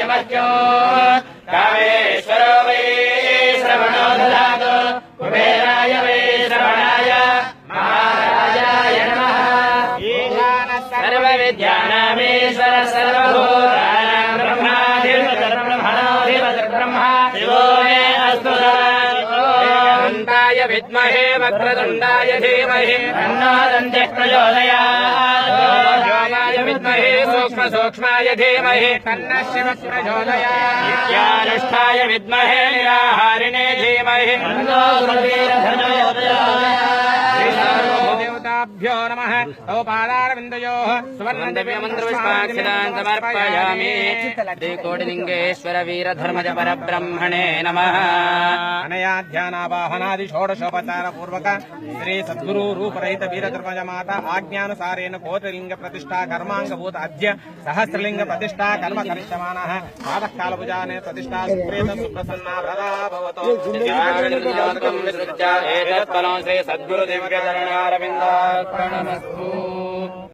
मह्यो कामेश्वरो वै श्रवणो ददातु कुबेराय वै श्रवणाय महाराजाय नमः ईशानः सर्वविद्यानामीश्वर सर्वभूतानां ब्रह्माधिपतिर्ब्रह्मणोऽधिपतिर्ब्रह्मा शिवो मे अस्तु दन्ताय विद्महे वक्रतुण्डाय धीमहि तन्नो दन्तिः प्रचोदयात् व्योमाय विद्महे सूक्ष्मसूक्ष्माय धीमहि तन्नः शिवः प्रचोदयात् नित्यानिष्ठाय विद्महे निराहारिणे धीमहि तन्नो देवताभ्यो नमः औपादारविन्दयोः सुवर्णदिव्यमन्त्रपुष्पाक्षतान् समर्पयामि श्रीकोटिलिङ्गेश्वर वीरधर्मज परब्रह्मणे नमः अनया ध्यानावाहनादि षोडशोपचार पूर्वक श्री सद्गुरु रूपरहित वीरधर्मज माता आज्ञानुसारेण कोटिलिंग प्रतिष्ठा कर्मांगभूत अद्य सहस्रलिंग प्रतिष्ठा कर्म करिष्यमाणः प्रातःकालपूजाने प्रतिष्ठा सुप्रेत सुप्रसन्ना प्रदा भवतु एतत्फलं श्री सद्गुरु दिव्यचरणारविन्दार्पणमस्तु।